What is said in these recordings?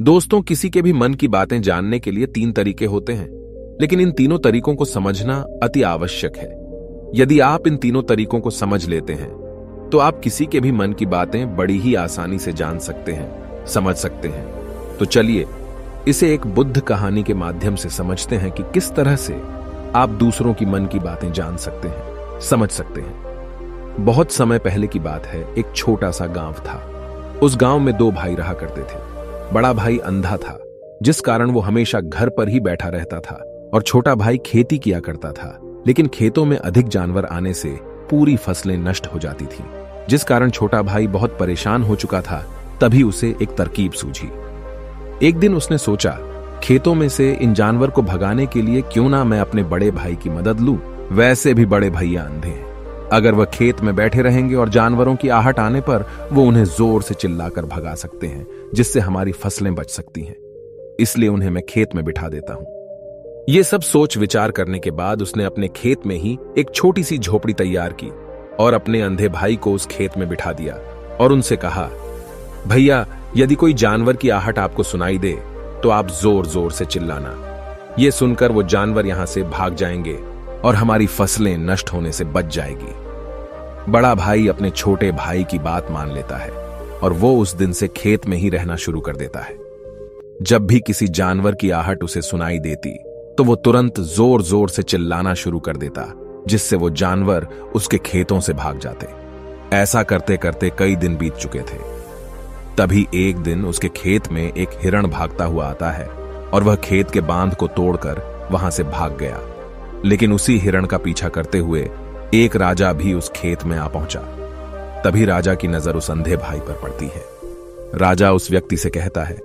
दोस्तों, किसी के भी मन की बातें जानने के लिए 3 तरीके होते हैं, लेकिन इन तीनों तरीकों को समझना अति आवश्यक है। यदि आप इन तीनों तरीकों को समझ लेते हैं तो आप किसी के भी मन की बातें बड़ी ही आसानी से जान सकते हैं, समझ सकते हैं। तो चलिए इसे एक बुद्ध कहानी के माध्यम से समझते हैं कि किस तरह से आप दूसरों की मन की बातें जान सकते हैं, समझ सकते हैं। बहुत समय पहले की बात है। एक छोटा सा गांव था। उस गांव में 2 भाई रहा करते थे। बड़ा भाई अंधा था, जिस कारण वो हमेशा घर पर ही बैठा रहता था, और छोटा भाई खेती किया करता था, लेकिन खेतों में अधिक जानवर आने से पूरी फसलें नष्ट हो जाती थीं, जिस कारण छोटा भाई बहुत परेशान हो चुका था। तभी उसे एक तरकीब सूझी। एक दिन उसने सोचा, खेतों में से इन जानवर को भगाने के लिए क्यों ना मैं अपने बड़े भाई की मदद लूं। वैसे भी बड़े भैया अंधे हैं, अगर वह खेत में बैठे रहेंगे और जानवरों की आहट आने पर वो उन्हें जोर से चिल्लाकर भगा सकते हैं, जिससे हमारी फसलें बच सकती हैं। इसलिए उन्हें मैं खेत में बिठा देता हूं। ये सब सोच विचार करने के बाद उसने अपने खेत में ही एक छोटी सी झोपड़ी तैयार की और अपने अंधे भाई को उस खेत में बिठा दिया और उनसे कहा, भैया, यदि कोई जानवर की आहट आपको सुनाई दे तो आप जोर जोर से चिल्लाना। ये सुनकर वो जानवर यहां से भाग जाएंगे और हमारी फसलें नष्ट होने से बच जाएगी। बड़ा भाई अपने छोटे भाई की बात मान लेता है और वो उस दिन से खेत में ही रहना शुरू कर देता है। जब भी किसी जानवर की आहट उसे सुनाई देती तो वो तुरंत जोर जोर से चिल्लाना शुरू कर देता, जिससे वो जानवर उसके खेतों से भाग जाते। ऐसा करते करते कई दिन बीत चुके थे। तभी एक दिन उसके खेत में एक हिरण भागता हुआ आता है और वह खेत के बांध को तोड़कर वहां से भाग गया। लेकिन उसी हिरण का पीछा करते हुए एक राजा भी उस खेत में आ पहुंचा। तभी राजा की नजर उस अंधे भाई पर पड़ती है। राजा उस व्यक्ति से कहता है,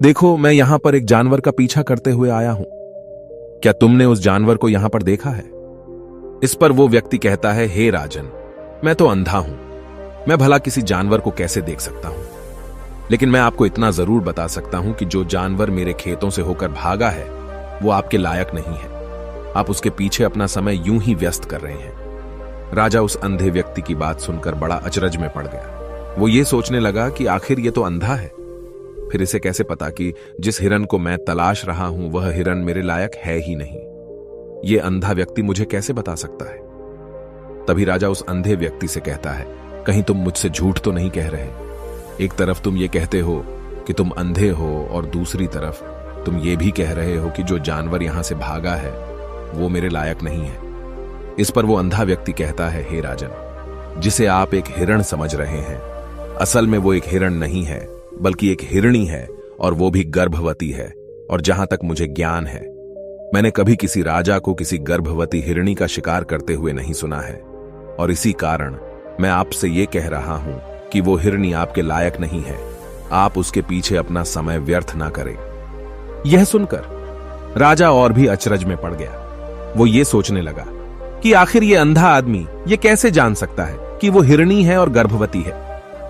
देखो, मैं यहां पर एक जानवर का पीछा करते हुए आया हूं। क्या तुमने उस जानवर को यहां पर देखा है? इस पर वो व्यक्ति कहता है, हे राजन, मैं तो अंधा हूं, मैं भला किसी जानवर को कैसे देख सकता हूं। लेकिन मैं आपको इतना जरूर बता सकता हूं कि जो जानवर मेरे खेतों से होकर भागा है वो आपके लायक नहीं है। आप उसके पीछे अपना समय यूं ही व्यस्त कर रहे हैं। राजा उस अंधे व्यक्ति की बात सुनकर बड़ा अचरज में पड़ गया। वो ये सोचने लगा कि आखिर ये तो अंधा है, फिर इसे कैसे पता कि जिस हिरन को मैं तलाश रहा हूं वह हिरन मेरे लायक है ही नहीं। ये अंधा व्यक्ति मुझे कैसे बता सकता है? तभी राजा उस अंधे व्यक्ति से कहता है, कहीं तुम मुझसे झूठ तो नहीं कह रहे? एक तरफ तुम ये कहते हो कि तुम अंधे हो और दूसरी तरफ तुम ये भी कह रहे हो कि जो जानवर यहां से भागा है वो मेरे लायक नहीं है। इस पर वो अंधा व्यक्ति कहता है, हे राजन, जिसे आप एक हिरण समझ रहे हैं, असल में वो एक हिरण नहीं है, बल्कि एक हिरणी है, और वो भी गर्भवती है। और जहां तक मुझे ज्ञान है, मैंने कभी किसी राजा को किसी गर्भवती हिरणी का शिकार करते हुए नहीं सुना है। और इसी कारण मैं आपसे ये कह रहा हूं कि वो हिरणी आपके लायक नहीं है। आप उसके पीछे अपना समय व्यर्थ ना करें। यह सुनकर राजा और भी अचरज में पड़ गया। वो ये सोचने लगा कि आखिर ये अंधा आदमी ये कैसे जान सकता है कि वो हिरणी है और गर्भवती है।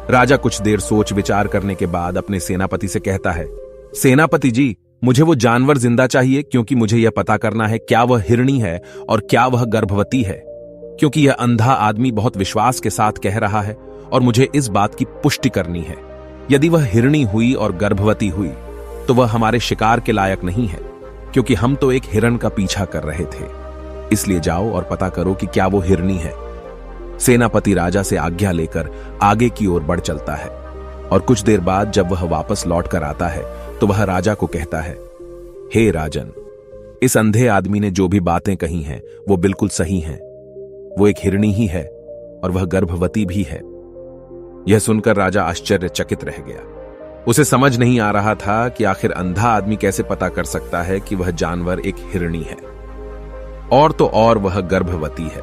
राजा कुछ देर सोच विचार करने के बाद अपने सेनापति से कहता है, सेनापति जी, मुझे वो जानवर जिंदा चाहिए, क्योंकि मुझे यह पता करना है क्या वह हिरणी है और क्या वह गर्भवती है। क्योंकि यह अंधा आदमी बहुत विश्वास के साथ कह रहा है और मुझे इस बात की पुष्टि करनी है। यदि वह हिरणी हुई और गर्भवती हुई तो वह हमारे शिकार के लायक नहीं है, क्योंकि हम तो एक हिरण का पीछा कर रहे थे। इसलिए जाओ और पता करो कि क्या वो हिरणी है। सेनापति राजा से आज्ञा लेकर आगे की ओर बढ़ चलता है और कुछ देर बाद जब वह वापस लौट कर आता है तो वह राजा को कहता है, हे राजन, इस अंधे आदमी ने जो भी बातें कही हैं वो बिल्कुल सही हैं। वो एक हिरणी ही है और वह गर्भवती भी है। यह सुनकर राजा आश्चर्यचकित रह गया। उसे समझ नहीं आ रहा था कि आखिर अंधा आदमी कैसे पता कर सकता है कि वह जानवर एक हिरणी है, और तो और वह गर्भवती है।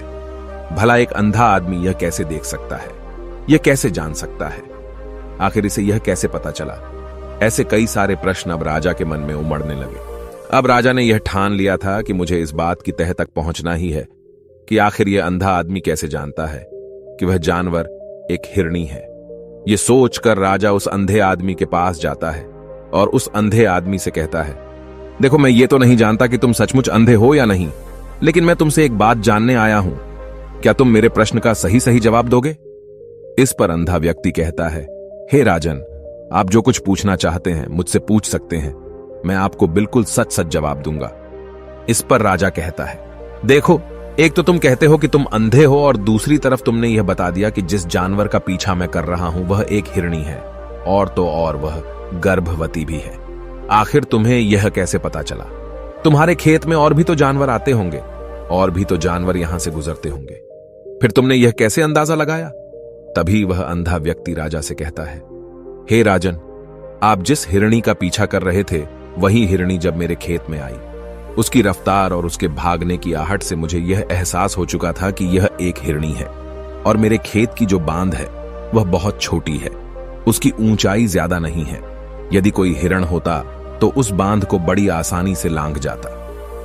भला एक अंधा आदमी यह कैसे देख सकता है? यह कैसे जान सकता है? आखिर इसे यह कैसे पता चला? ऐसे कई सारे प्रश्न अब राजा के मन में उमड़ने लगे। अब राजा ने यह ठान लिया था कि मुझे इस बात की तह तक पहुंचना ही है कि आखिर यह अंधा आदमी कैसे जानता है कि वह जानवर एक हिरणी है। यह सोचकर राजा उस अंधे आदमी के पास जाता है और उस अंधे आदमी से कहता है, देखो, मैं ये तो नहीं जानता कि तुम सचमुच अंधे हो या नहीं, लेकिन मैं तुमसे एक बात जानने आया हूं। क्या तुम मेरे प्रश्न का सही सही जवाब दोगे? इस पर अंधा व्यक्ति कहता है, हे राजन, आप जो कुछ पूछना चाहते हैं मुझसे पूछ सकते हैं, मैं आपको बिल्कुल सच सच जवाब दूंगा। इस पर राजा कहता है, देखो, एक तो तुम कहते हो कि तुम अंधे हो और दूसरी तरफ तुमने यह बता दिया कि जिस जानवर का पीछा मैं कर रहा हूं वह एक हिरणी है, और तो और वह गर्भवती भी है। आखिर तुम्हें यह कैसे पता चला? तुम्हारे खेत में और भी तो जानवर आते होंगे, और भी तो जानवर यहां से गुजरते होंगे, फिर तुमने यह कैसे अंदाजा लगाया? तभी वह अंधा व्यक्ति राजा से कहता है, हे राजन, आप जिस हिरणी का पीछा कर रहे थे वही हिरणी जब मेरे खेत में आई, उसकी रफ्तार और उसके भागने की आहट से मुझे यह एहसास हो चुका था कि यह एक हिरणी है, और मेरे खेत की जो बांध है वह बहुत छोटी है, उसकी ऊंचाई ज्यादा नहीं है। यदि कोई हिरण होता तो उस बांध को बड़ी आसानी से लांघ जाता,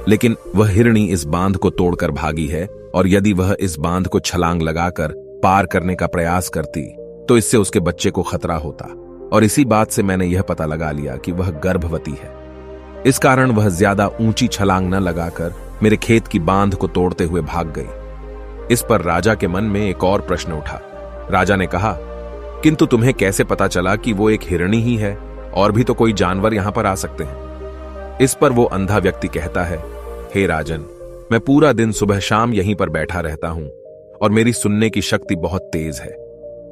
लेकिन वह हिरणी इस बांध को तोड़कर भागी है, और यदि वह इस बांध को छलांग लगाकर पार करने का प्रयास करती तो इससे उसके बच्चे को खतरा होता, और इसी बात से मैंने यह पता लगा लिया कि वह गर्भवती है। इस कारण वह ज्यादा ऊंची छलांग न लगाकर मेरे खेत की बांध को तोड़ते हुए भाग गई। इस पर राजा के मन में एक और प्रश्न उठा। राजा ने कहा, किंतु तुम्हें कैसे पता चला कि वो एक हिरणी ही है? और भी तो कोई जानवर यहां पर आ सकते हैं। इस पर वो अंधा व्यक्ति कहता है, हे राजन, मैं पूरा दिन सुबह शाम यहीं पर बैठा रहता हूं, और मेरी सुनने की शक्ति बहुत तेज है।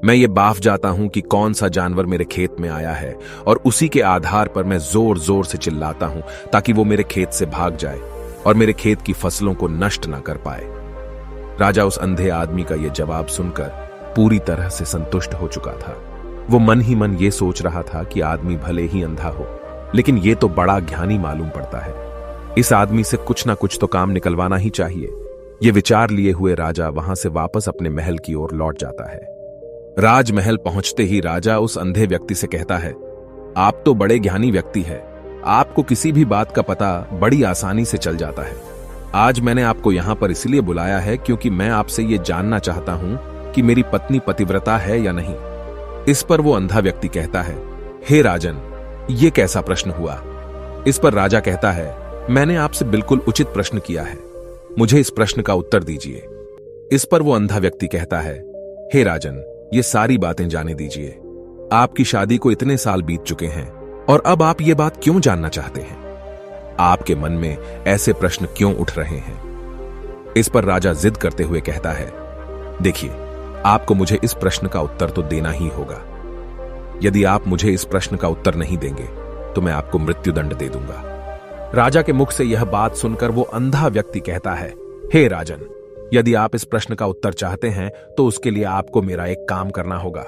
मैं ये बाफ जाता हूं कि कौन सा जानवर मेरे खेत में आया है, और उसी के आधार पर मैं जोर जोर से चिल्लाता हूं ताकि वो मेरे खेत से भाग जाए और मेरे खेत की फसलों को नष्ट न कर पाए। राजा उस अंधे आदमी का यह जवाब सुनकर पूरी तरह से संतुष्ट हो चुका था। वो मन ही मन ये सोच रहा था कि आदमी भले ही अंधा हो, लेकिन ये तो बड़ा ज्ञानी मालूम पड़ता है। इस आदमी से कुछ ना कुछ तो काम निकलवाना ही चाहिए। ये विचार लिए हुए राजा वहां से वापस अपने महल की ओर लौट जाता है। राजमहल पहुंचते ही राजा उस अंधे व्यक्ति से कहता है, आप तो बड़े ज्ञानी व्यक्ति है, आपको किसी भी बात का पता बड़ी आसानी से चल जाता है। आज मैंने आपको यहां पर इसलिए बुलाया है क्योंकि मैं आपसे ये जानना चाहता हूं कि मेरी पत्नी पतिव्रता है या नहीं। इस पर वो अंधा व्यक्ति कहता है, हे राजन, ये कैसा प्रश्न हुआ? इस पर राजा कहता है, मैंने आपसे बिल्कुल उचित प्रश्न किया है, मुझे इस प्रश्न का उत्तर दीजिए। इस पर वो अंधा व्यक्ति कहता है, हे राजन, ये सारी बातें जाने दीजिए। आपकी शादी को इतने साल बीत चुके हैं, और अब आप ये बात क्यों जानना चाहते हैं? आपके मन में ऐसे प्रश्न क्यों उठ रहे हैं? इस पर राजा जिद करते हुए कहता है, देखिए, आपको मुझे इस प्रश्न का उत्तर तो देना ही होगा। यदि आप मुझे इस प्रश्न का उत्तर नहीं देंगे तो मैं आपको मृत्युदंड दे दूंगा। राजा के मुख से यह बात सुनकर वो अंधा व्यक्ति कहता है, हे राजन, यदि आप इस प्रश्न का उत्तर चाहते हैं तो उसके लिए आपको मेरा एक काम करना होगा।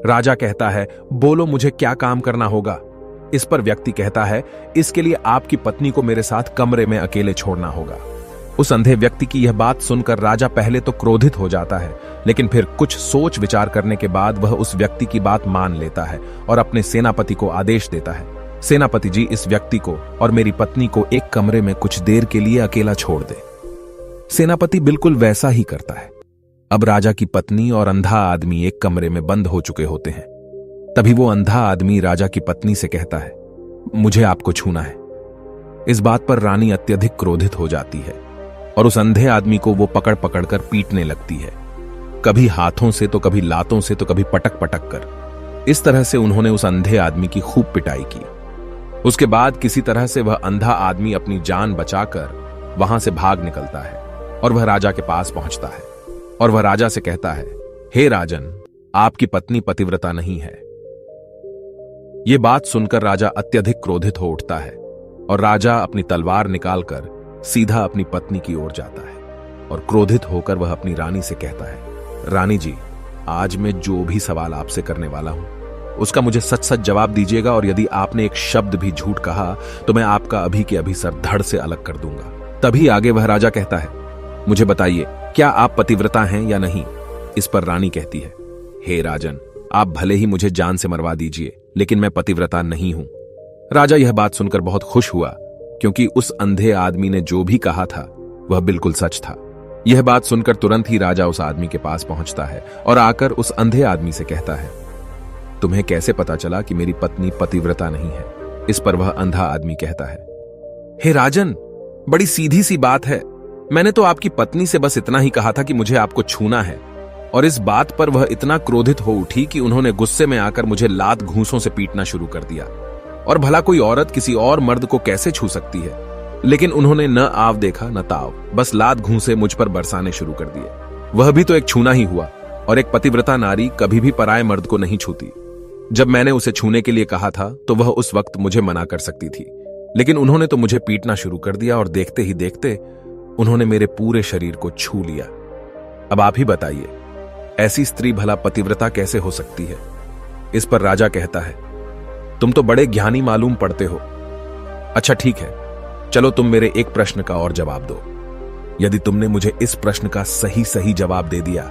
राजा कहता है, बोलो, मुझे क्या काम करना होगा? इस पर व्यक्ति कहता है, इसके लिए आपकी पत्नी को मेरे साथ कमरे में अकेले छोड़ना होगा। उस अंधे व्यक्ति की यह बात सुनकर राजा पहले तो क्रोधित हो जाता है, लेकिन फिर कुछ सोच विचार करने के बाद वह उस व्यक्ति की बात मान लेता है और अपने सेनापति को आदेश देता है, सेनापति जी, इस व्यक्ति को और मेरी पत्नी को एक कमरे में कुछ देर के लिए अकेला छोड़ दे। सेनापति बिल्कुल वैसा ही करता है। अब राजा की पत्नी और अंधा आदमी एक कमरे में बंद हो चुके होते हैं। तभी वो अंधा आदमी राजा की पत्नी से कहता है, मुझे आपको छूना है। इस बात पर रानी अत्यधिक क्रोधित हो जाती है और उस अंधे आदमी को वो पकड़ पकड़ कर पीटने लगती है, कभी हाथों से तो कभी लातों से तो कभी पटक पटक कर। इस तरह से उन्होंने उस अंधे आदमी की खूब पिटाई की। उसके बाद किसी तरह से वह अंधा आदमी अपनी जान बचाकर वहां से भाग निकलता है और वह राजा के पास पहुंचता है और वह राजा से कहता है, हे राजन, आपकी पत्नी पतिव्रता नहीं है। यह बात सुनकर राजा अत्यधिक क्रोधित हो उठता है और राजा अपनी तलवार निकालकर सीधा अपनी पत्नी की ओर जाता है और क्रोधित होकर वह अपनी रानी से कहता है, रानी जी, आज मैं जो भी सवाल आपसे करने वाला हूं उसका मुझे सच सच जवाब दीजिएगा, और यदि आपने एक शब्द भी झूठ कहा तो मैं आपका अभी के अभी सर धड़ से अलग कर दूंगा। तभी आगे वह राजा कहता है, मुझे बताइए, क्या आप पतिव्रता हैं या नहीं? इस पर रानी कहती है, हे राजन, आप भले ही मुझे जान से मरवा दीजिए, लेकिन मैं पतिव्रता नहीं हूं। राजा यह बात सुनकर बहुत खुश हुआ, क्योंकि उस अंधे आदमी ने जो भी कहा था वह बिल्कुल सच था। यह बात सुनकर तुरंत ही राजा उस आदमी के पास पहुंचता है और आकर उस अंधे आदमी से कहता है, तुम्हें कैसे पता चला कि मेरी पत्नी पतिव्रता नहीं है? इस पर वह अंधा आदमी कहता है, हे राजन, बड़ी सीधी सी बात है, मैंने तो आपकी पत्नी से बस इतना ही कहा था कि मुझे आपको छूना है, और इस बात पर वह इतना क्रोधित हो उठी कि उन्होंने गुस्से में आकर मुझे लात घूंसों से पीटना शुरू कर दिया। और भला कोई औरत किसी और मर्द को कैसे छू सकती है, लेकिन उन्होंने न आव देखा न ताव, बस लात घूंसे मुझ पर बरसाने शुरू कर दिए। वह भी तो एक छूना ही हुआ, और एक पतिव्रता नारी कभी भी पराये मर्द को नहीं छूती। जब मैंने उसे छूने के लिए कहा था तो वह उस वक्त मुझे मना कर सकती थी, लेकिन उन्होंने तो मुझे पीटना शुरू कर दिया और देखते ही देखते उन्होंने मेरे पूरे शरीर को छू लिया। अब आप ही बताइए, ऐसी स्त्री भला पतिव्रता कैसे हो सकती है? इस पर राजा कहता है, तुम तो बड़े ज्ञानी मालूम पड़ते हो। अच्छा ठीक है, चलो तुम मेरे एक प्रश्न का और जवाब दो। यदि तुमने मुझे इस प्रश्न का सही सही जवाब दे दिया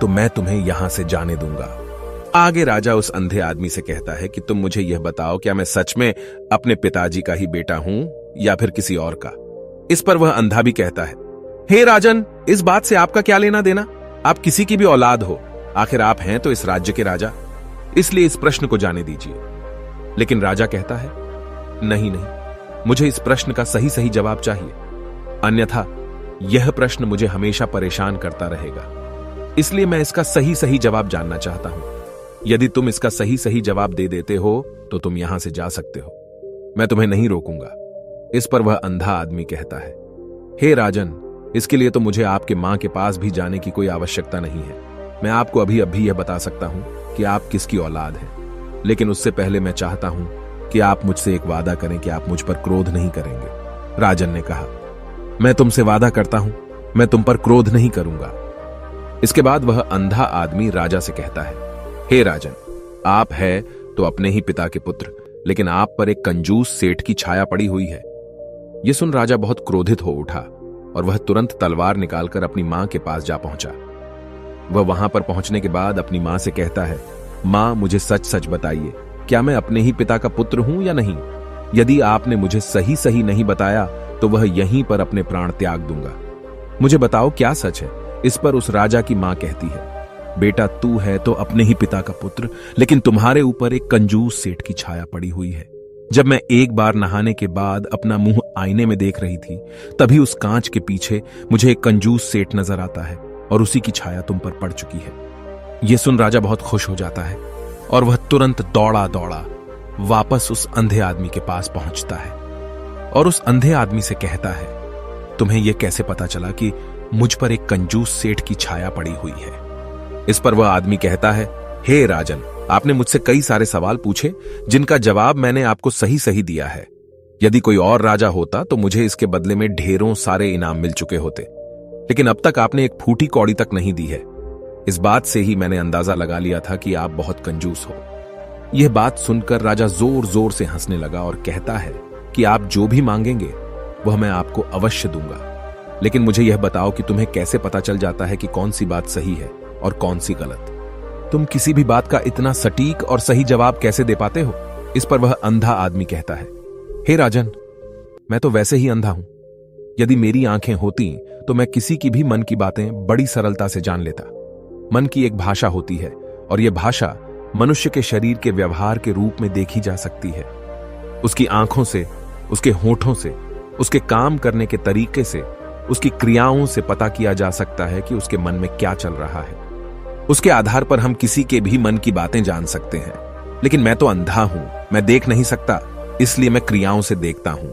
तो मैं तुम्हें यहां से जाने दूंगा। आगे राजा उस अंधे आदमी से कहता है कि तुम मुझे यह बताओ, क्या मैं सच में अपने पिताजी का ही बेटा हूं या फिर किसी और का? इस पर वह अंधा भी कहता है, हे राजन, इस बात से आपका क्या लेना देना? आप किसी की भी औलाद हो, आखिर आप हैं तो इस राज्य के राजा, इसलिए इस प्रश्न को जाने दीजिए। लेकिन राजा कहता है, नहीं नहीं, मुझे इस प्रश्न का सही सही जवाब चाहिए, अन्यथा यह प्रश्न मुझे हमेशा परेशान करता रहेगा। इसलिए मैं इसका सही सही जवाब जानना चाहता हूं। यदि तुम इसका सही सही जवाब दे देते हो तो तुम यहां से जा सकते हो, मैं तुम्हें नहीं रोकूंगा। इस पर वह अंधा आदमी कहता है, हे राजन, इसके लिए तो मुझे आपके मां के पास भी जाने की कोई आवश्यकता नहीं है। मैं आपको अभी अभी यह बता सकता हूं कि आप किसकी औलाद हैं, लेकिन उससे पहले मैं चाहता हूं कि आप मुझसे एक वादा करें कि आप मुझ पर क्रोध नहीं करेंगे। राजन ने कहा, मैं तुमसे वादा करता हूं, मैं तुम पर क्रोध नहीं करूंगा। इसके बाद वह अंधा आदमी राजा से कहता है, हे राजन, आप है तो अपने ही पिता के पुत्र, लेकिन आप पर एक कंजूस सेठ की छाया पड़ी हुई है। यह सुन राजा बहुत क्रोधित हो उठा और वह तुरंत तलवार निकालकर अपनी मां के पास जा पहुंचा। वह वहां पर पहुंचने के बाद अपनी मां से कहता है, मां, मुझे सच सच बताइए, क्या मैं अपने ही पिता का पुत्र हूं या नहीं? यदि आपने मुझे सही सही नहीं बताया तो वह यहीं पर अपने प्राण त्याग दूंगा। मुझे बताओ क्या सच है? इस पर उस राजा की मां कहती है, बेटा, तू है तो अपने ही पिता का पुत्र, लेकिन तुम्हारे ऊपर एक कंजूस सेठ की छाया पड़ी हुई है। जब मैं एक बार नहाने के बाद अपना मुंह आईने में देख रही थी, तभी उस कांच के पीछे मुझे एक कंजूस सेठ नजर आता है और उसी की छाया तुम पर पड़ चुकी है। यह सुन राजा बहुत खुश हो जाता है और वह तुरंत दौड़ा दौड़ा वापस उस अंधे आदमी के पास पहुंचता है और उस अंधे आदमी से कहता है, तुम्हें यह कैसे पता चला कि मुझ पर एक कंजूस सेठ की छाया पड़ी हुई है? इस पर वह आदमी कहता है, हे राजन, आपने मुझसे कई सारे सवाल पूछे जिनका जवाब मैंने आपको सही सही दिया है। यदि कोई और राजा होता तो मुझे इसके बदले में ढेरों सारे इनाम मिल चुके होते, लेकिन अब तक आपने एक फूटी कौड़ी तक नहीं दी है। इस बात से ही मैंने अंदाजा लगा लिया था कि आप बहुत कंजूस हो। यह बात सुनकर राजा जोर जोर से हंसने लगा और कहता है कि आप जो भी मांगेंगे वह मैं आपको अवश्य दूंगा, लेकिन मुझे यह बताओ कि तुम्हें कैसे पता चल जाता है कि कौन सी बात सही है और कौन सी गलत? तुम किसी भी बात का इतना सटीक और सही जवाब कैसे दे पाते हो? इस पर वह अंधा आदमी कहता है, हे राजन, मैं तो वैसे ही अंधा हूं। यदि मेरी आंखें होती तो मैं किसी की भी मन की बातें बड़ी सरलता से जान लेता। मन की एक भाषा होती है और यह भाषा मनुष्य के शरीर के व्यवहार के रूप में देखी जा सकती है। उसकी आंखों से, उसके होठों से, उसके काम करने के तरीके से, उसकी क्रियाओं से पता किया जा सकता है कि उसके मन में क्या चल रहा है। उसके आधार पर हम किसी के भी मन की बातें जान सकते हैं। लेकिन मैं तो अंधा हूं, मैं देख नहीं सकता, इसलिए मैं क्रियाओं से देखता हूं।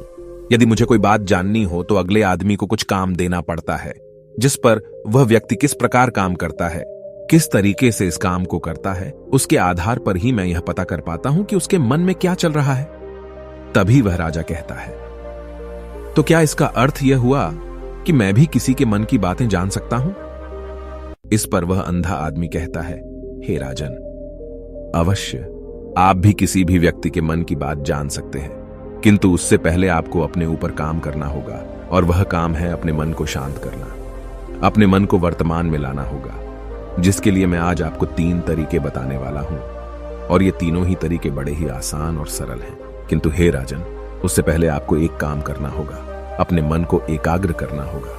यदि मुझे कोई बात जाननी हो तो अगले आदमी को कुछ काम देना पड़ता है, जिस पर वह व्यक्ति किस प्रकार काम करता है, किस तरीके से इस काम को करता है, उसके आधार पर ही मैं यह पता कर पाता हूं कि उसके मन में क्या चल रहा है। तभी वह राजा कहता है, तो क्या इसका अर्थ यह हुआ कि मैं भी किसी के मन की बातें जान सकता हूं? इस पर वह अंधा आदमी कहता है, हे राजन, अवश्य आप भी किसी भी व्यक्ति के मन की बात जान सकते हैं, किंतु उससे पहले आपको अपने ऊपर काम करना होगा, और वह काम है अपने मन को शांत करना, अपने मन को वर्तमान में लाना होगा, जिसके लिए मैं आज आपको 3 तरीके बताने वाला हूं। और ये तीनों ही तरीके बड़े ही आसान और सरल हैं। किंतु हे राजन, उससे पहले आपको एक काम करना होगा, अपने मन को एकाग्र करना होगा।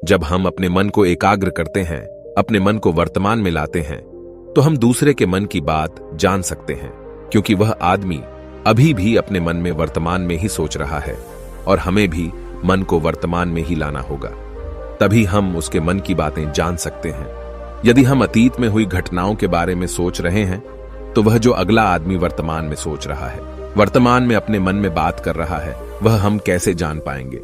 जब हम अपने मन को एकाग्र करते हैं, अपने मन को वर्तमान में लाते हैं, तो हम दूसरे के मन की बात जान सकते हैं, क्योंकि वह आदमी अभी भी अपने मन में वर्तमान में ही सोच रहा है, और हमें भी मन को वर्तमान में ही लाना होगा। तभी हम उसके मन की बातें जान सकते हैं। यदि हम अतीत में हुई घटनाओं के बारे में सोच रहे हैं तो वह जो अगला आदमी वर्तमान में सोच रहा है, वर्तमान में अपने मन में बात कर रहा है, वह हम कैसे जान पाएंगे?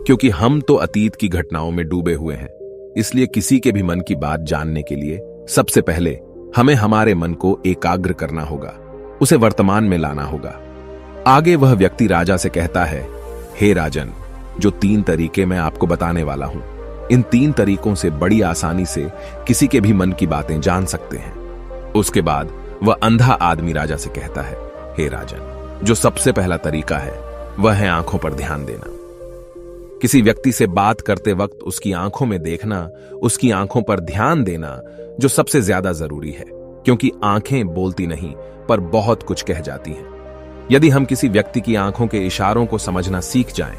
क्योंकि हम तो अतीत की घटनाओं में डूबे हुए हैं। इसलिए किसी के भी मन की बात जानने के लिए सबसे पहले हमें हमारे मन को एकाग्र करना होगा, उसे वर्तमान में लाना होगा। आगे वह व्यक्ति राजा से कहता है, हे राजन, जो 3 तरीके मैं आपको बताने वाला हूं, इन 3 तरीकों से बड़ी आसानी से किसी के भी मन की बातें जान सकते हैं। उसके बाद वह अंधा आदमी राजा से कहता है, हे राजन, जो सबसे पहला तरीका है वह है आंखों पर ध्यान देना। किसी व्यक्ति से बात करते वक्त उसकी आंखों में देखना, उसकी आंखों पर ध्यान देना जो सबसे ज्यादा जरूरी है, क्योंकि आंखें बोलती नहीं पर बहुत कुछ कह जाती हैं। यदि हम किसी व्यक्ति की आंखों के इशारों को समझना सीख जाएं,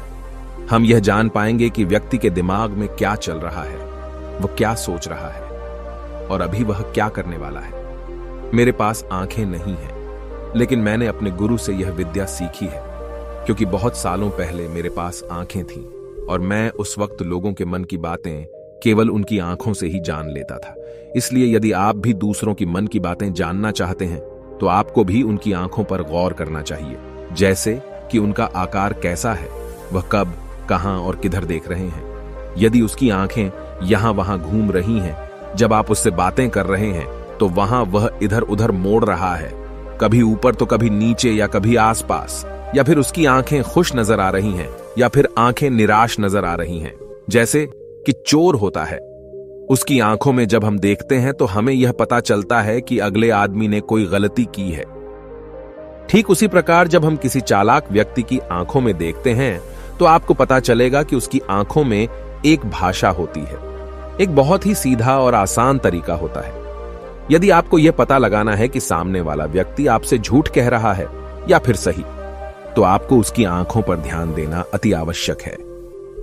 हम यह जान पाएंगे कि व्यक्ति के दिमाग में क्या चल रहा है, वह क्या सोच रहा है और अभी वह क्या करने वाला है। मेरे पास आंखें नहीं हैं, लेकिन मैंने अपने गुरु से यह विद्या सीखी है, क्योंकि बहुत सालों पहले मेरे पास आंखें थीं और मैं उस वक्त लोगों के मन की बातें केवल उनकी आंखों से ही जान लेता था। इसलिए यदि आप भी दूसरों की मन की बातें जानना चाहते हैं तो आपको भी उनकी आंखों पर गौर करना चाहिए, जैसे कि उनका आकार कैसा है, वह कब, कहां और किधर देख रहे हैं। यदि उसकी आंखें यहां वहां घूम रही हैं, जब आप उससे बातें कर रहे हैं तो वहां वह इधर उधर मोड़ रहा है, कभी ऊपर तो कभी नीचे या कभी आसपास, या फिर उसकी आंखें खुश नजर आ रही हैं या फिर आंखें निराश नजर आ रही हैं, जैसे कि चोर होता है। उसकी आंखों में जब हम देखते हैं तो हमें यह पता चलता है कि अगले आदमी ने कोई गलती की है। ठीक उसी प्रकार जब हम किसी चालाक व्यक्ति की आंखों में देखते हैं तो आपको पता चलेगा कि उसकी आंखों में एक भाषा होती है। एक बहुत ही सीधा और आसान तरीका होता है। यदि आपको यह पता लगाना है कि सामने वाला व्यक्ति आपसे झूठ कह रहा है या फिर सही, तो आपको उसकी आंखों पर ध्यान देना अति आवश्यक है।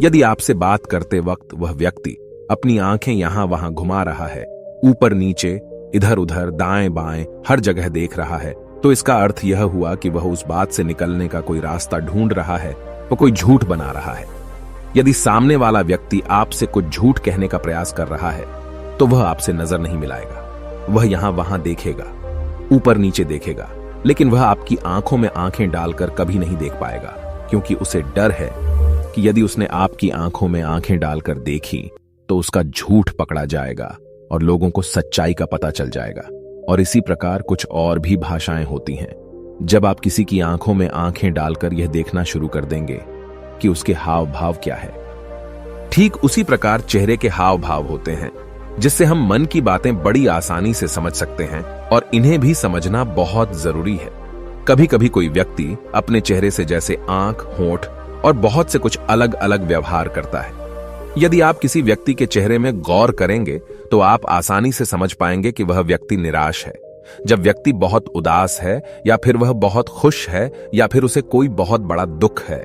यदि आपसे बात करते वक्त वह व्यक्ति अपनी आंखें यहां वहां घुमा रहा है, ऊपर नीचे, इधर उधर, दाएं बाएं, हर जगह देख रहा है, तो इसका अर्थ यह हुआ कि वह उस बात से निकलने का कोई रास्ता ढूंढ रहा है, वह कोई झूठ बना रहा है। यदि सामने वाला व्यक्ति आपसे कुछ झूठ कहने का प्रयास कर रहा है तो वह आपसे नजर नहीं मिलाएगा। वह यहां वहां देखेगा, ऊपर नीचे देखेगा, लेकिन वह आपकी आंखों में आंखें डालकर कभी नहीं देख पाएगा, क्योंकि उसे डर है कि यदि उसने आपकी आंखों में आंखें डालकर देखी तो उसका झूठ पकड़ा जाएगा और लोगों को सच्चाई का पता चल जाएगा। और इसी प्रकार कुछ और भी भाषाएं होती हैं। जब आप किसी की आंखों में आंखें डालकर यह देखना शुरू कर देंगे कि उसके हाव भाव क्या है, ठीक उसी प्रकार चेहरे के हाव भाव होते हैं, जिससे हम मन की बातें बड़ी आसानी से समझ सकते हैं और इन्हें भी समझना बहुत जरूरी है। कभी कभी कोई व्यक्ति अपने चेहरे से जैसे आंख, होंठ और बहुत से कुछ अलग अलग व्यवहार करता है। यदि आप किसी व्यक्ति के चेहरे में गौर करेंगे तो आप आसानी से समझ पाएंगे कि वह व्यक्ति निराश है, जब व्यक्ति बहुत उदास है, या फिर वह बहुत खुश है, या फिर उसे कोई बहुत बड़ा दुख है।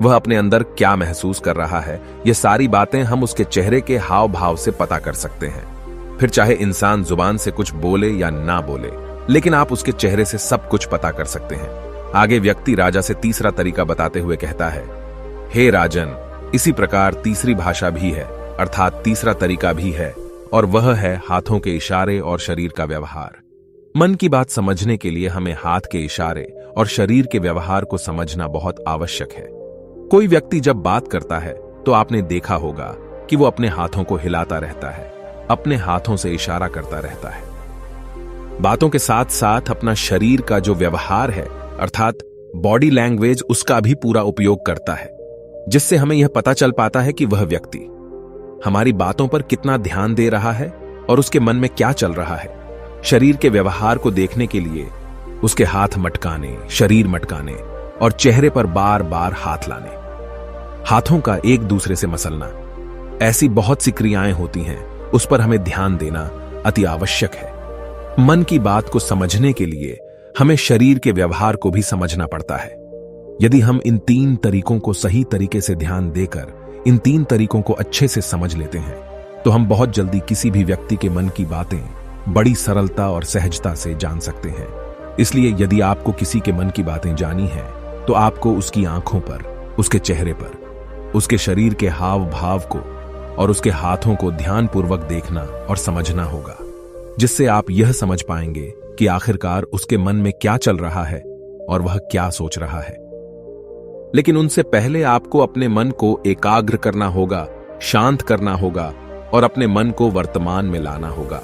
वह अपने अंदर क्या महसूस कर रहा है, ये सारी बातें हम उसके चेहरे के हाव भाव से पता कर सकते हैं। फिर चाहे इंसान जुबान से कुछ बोले या ना बोले, लेकिन आप उसके चेहरे से सब कुछ पता कर सकते हैं। आगे व्यक्ति राजा से तीसरा तरीका बताते हुए कहता है, हे राजन, इसी प्रकार तीसरी भाषा भी है, अर्थात तीसरा तरीका भी है, और वह है हाथों के इशारे और शरीर का व्यवहार। मन की बात समझने के लिए हमें हाथ के इशारे और शरीर के व्यवहार को समझना बहुत आवश्यक है। कोई व्यक्ति जब बात करता है तो आपने देखा होगा कि वो अपने हाथों को हिलाता रहता है, अपने हाथों से इशारा करता रहता है। बातों के साथ साथ अपना शरीर का जो व्यवहार है, अर्थात बॉडी लैंग्वेज, उसका भी पूरा उपयोग करता है, जिससे हमें यह पता चल पाता है कि वह व्यक्ति हमारी बातों पर कितना ध्यान दे रहा है और उसके मन में क्या चल रहा है। शरीर के व्यवहार को देखने के लिए उसके हाथ मटकाने, शरीर मटकाने और चेहरे पर बार बार हाथ लाने, हाथों का एक दूसरे से मसलना, ऐसी बहुत सी क्रियाएं होती हैं, उस पर हमें ध्यान देना अति आवश्यक है। मन की बात को समझने के लिए हमें शरीर के व्यवहार को भी समझना पड़ता है। यदि हम इन 3 तरीकों को सही तरीके से ध्यान देकर इन 3 तरीकों को अच्छे से समझ लेते हैं तो हम बहुत जल्दी किसी भी व्यक्ति के मन की बातें बड़ी सरलता और सहजता से जान सकते हैं। इसलिए यदि आपको किसी के मन की बातें जानी हैं तो आपको उसकी आंखों पर, उसके चेहरे पर, उसके शरीर के हाव भाव को और उसके हाथों को ध्यानपूर्वक देखना और समझना होगा, जिससे आप यह समझ पाएंगे कि आखिरकार उसके मन में क्या चल रहा है और वह क्या सोच रहा है। लेकिन उनसे पहले आपको अपने मन को एकाग्र करना होगा, शांत करना होगा और अपने मन को वर्तमान में लाना होगा।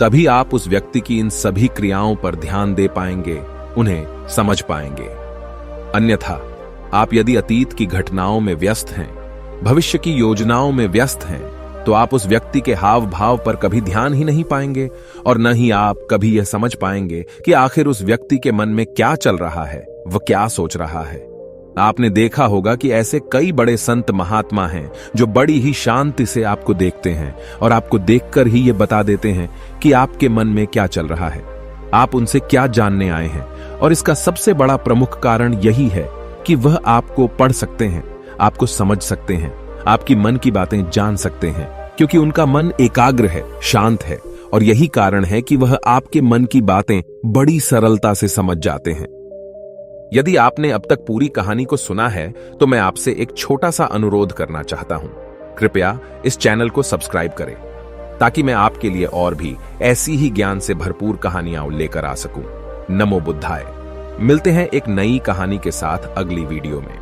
तभी आप उस व्यक्ति की इन सभी क्रियाओं पर ध्यान दे पाएंगे, उन्हें समझ पाएंगे। अन्यथा आप यदि अतीत की घटनाओं में व्यस्त हैं, भविष्य की योजनाओं में व्यस्त हैं, तो आप उस व्यक्ति के हाव भाव पर कभी ध्यान ही नहीं पाएंगे और न ही आप कभी यह समझ पाएंगे कि आखिर उस व्यक्ति के मन में क्या चल रहा है, वह क्या सोच रहा है। आपने देखा होगा कि ऐसे कई बड़े संत महात्मा हैं जो बड़ी ही शांति से आपको देखते हैं और आपको देखकर ही ये बता देते हैं कि आपके मन में क्या चल रहा है, आप उनसे क्या जानने आए हैं। और इसका सबसे बड़ा प्रमुख कारण यही है कि वह आपको पढ़ सकते हैं, आपको समझ सकते हैं, आपकी मन की बातें जान सकते हैं, क्योंकि उनका मन एकाग्र है, शांत है। और यही कारण है कि वह आपके मन की बातें बड़ी सरलता से समझ जाते हैं। यदि आपने अब तक पूरी कहानी को सुना है तो मैं आपसे एक छोटा सा अनुरोध करना चाहता हूं। कृपया इस चैनल को सब्सक्राइब करें ताकि मैं आपके लिए और भी ऐसी ही ज्ञान से भरपूर कहानियां लेकर आ सकूं। नमो बुद्धाय। मिलते हैं एक नई कहानी के साथ अगली वीडियो में।